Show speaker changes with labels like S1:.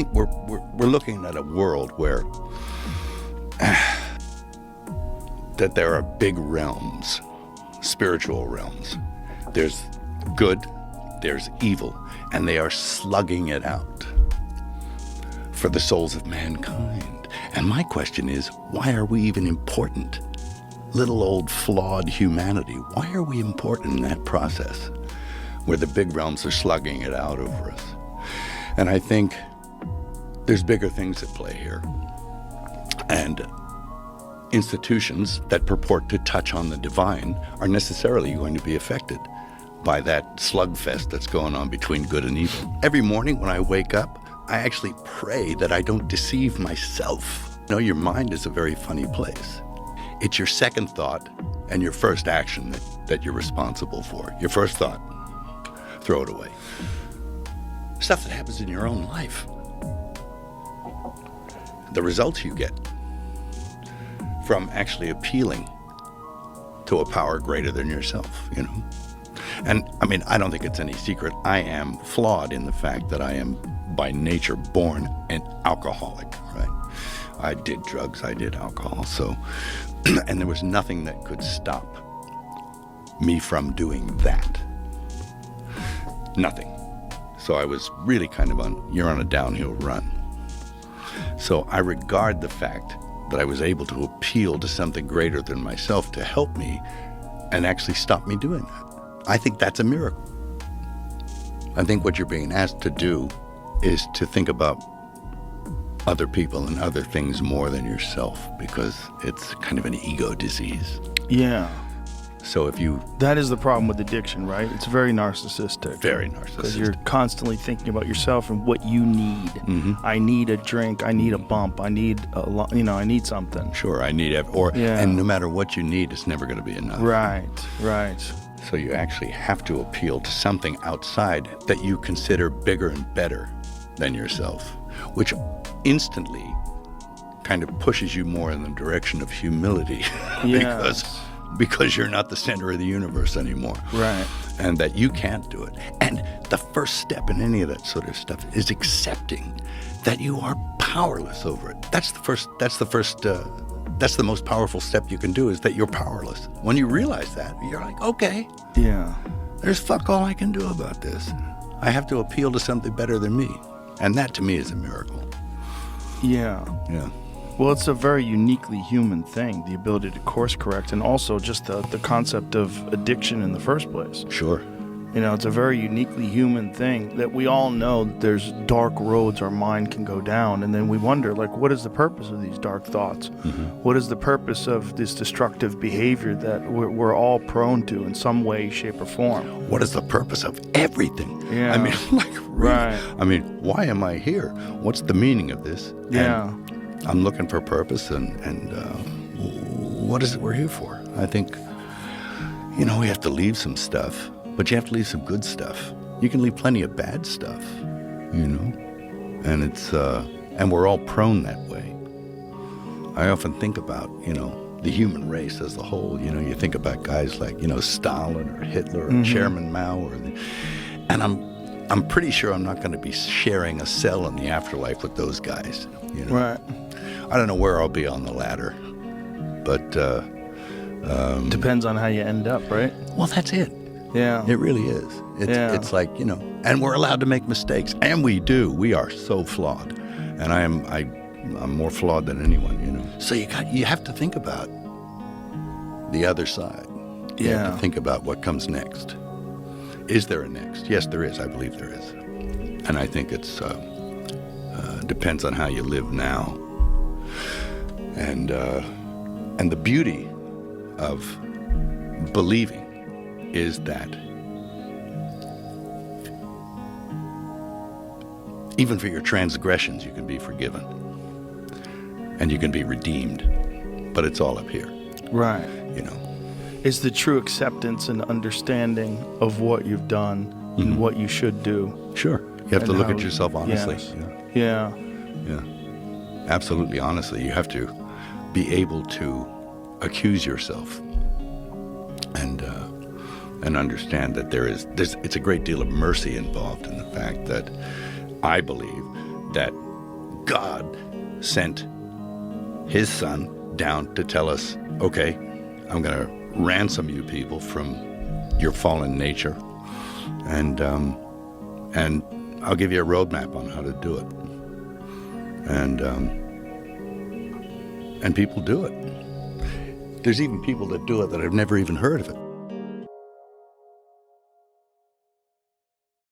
S1: think we're looking at a world where that there are big realms, spiritual realms. There's good, there's evil, and they are slugging it out for the souls of mankind. And my question is, why are we even important? Little old flawed humanity, why are we important in that process where the big realms are slugging it out over us? And I think there's bigger things at play here. And institutions that purport to touch on the divine are necessarily going to be affected by that slugfest that's going on between good and evil. Every morning when I wake up, I actually pray that I don't deceive myself. You know, your mind is a very funny place. It's your second thought and your first action that you're responsible for. Your first thought, throw it away. Stuff that happens in your own life. The results you get from actually appealing to a power greater than yourself, you know? And I mean, I don't think it's any secret. I am flawed in the fact that I am by nature born an alcoholic, right? I did drugs, I did alcohol, so, and there was nothing that could stop me from doing that. Nothing. So I was really kind of you're on a downhill run. So I regard the fact that I was able to appeal to something greater than myself to help me and actually stop me doing that. I think that's a miracle. I think what you're being asked to do is to think about other people and other things more than yourself, because it's kind of an ego disease.
S2: Yeah.
S1: So if you...
S2: That is the problem with addiction, right? It's very narcissistic.
S1: Very narcissistic.
S2: Because you're constantly thinking about yourself and what you need.
S1: Mm-hmm.
S2: I need a drink. I need a bump. I need I need something.
S1: Sure, I need and no matter what you need, it's never going to be enough.
S2: Right.
S1: So you actually have to appeal to something outside that you consider bigger and better than yourself, which instantly kind of pushes you more in the direction of humility. because you're not the center of the universe anymore. Right. And that you can't do it. And the first step in any of that sort of stuff is accepting that you are powerless over it. That's the most powerful step you can do, is that you're powerless. When you realize that, you're like, okay. Yeah. There's fuck all I can do about this. I have to appeal to something better than me. And that to me is a miracle. Yeah. Yeah.
S2: Well, it's a very uniquely human thing, the ability to course correct, and also just the concept of addiction in the first place.
S1: Sure.
S2: You know, it's a very uniquely human thing that we all know that there's dark roads our mind can go down, and then we wonder, like, what is the purpose of these dark thoughts? Mm-hmm. What is the purpose of this destructive behavior that we're all prone to in some way, shape, or form?
S1: What is the purpose of everything?
S2: Yeah.
S1: I mean, like, really? Right. I mean, why am I here? What's the meaning of this?
S2: Yeah.
S1: And I'm looking for purpose, and what is it we're here for? I think, you know, we have to leave some stuff, but you have to leave some good stuff. You can leave plenty of bad stuff, you know, and it's and we're all prone that way. I often think about, you know, the human race as a whole. You know, you think about guys like, you know, Stalin or Hitler or Chairman Mao, and I'm pretty sure I'm not going to be sharing a cell in the afterlife with those guys. You know?
S2: Right.
S1: I don't know where I'll be on the ladder, but
S2: depends on how you end up, right?
S1: Well, that's it.
S2: Yeah.
S1: It really is. It's like, you know, and we're allowed to make mistakes, and we do. We are so flawed, and I'm more flawed than anyone, you know. So you have to think about the other side. You have to think about what comes next. Is there a next? Yes, there is. I believe there is, and I think it's depends on how you live now. And the beauty of believing is that even for your transgressions, you can be forgiven and you can be redeemed, but it's all up here.
S2: Right.
S1: You know.
S2: It's the true acceptance and understanding of what you've done and what you should do.
S1: Sure. You have to look at yourself honestly.
S2: Yes. Yeah.
S1: Absolutely honestly. You have to be able to accuse yourself and understand that it's a great deal of mercy involved in the fact that I believe that God sent his son down to tell us, okay, I'm going to ransom you people from your fallen nature, and I'll give you a roadmap on how to do it. And people do it. There's even people that do it that have never even heard of it.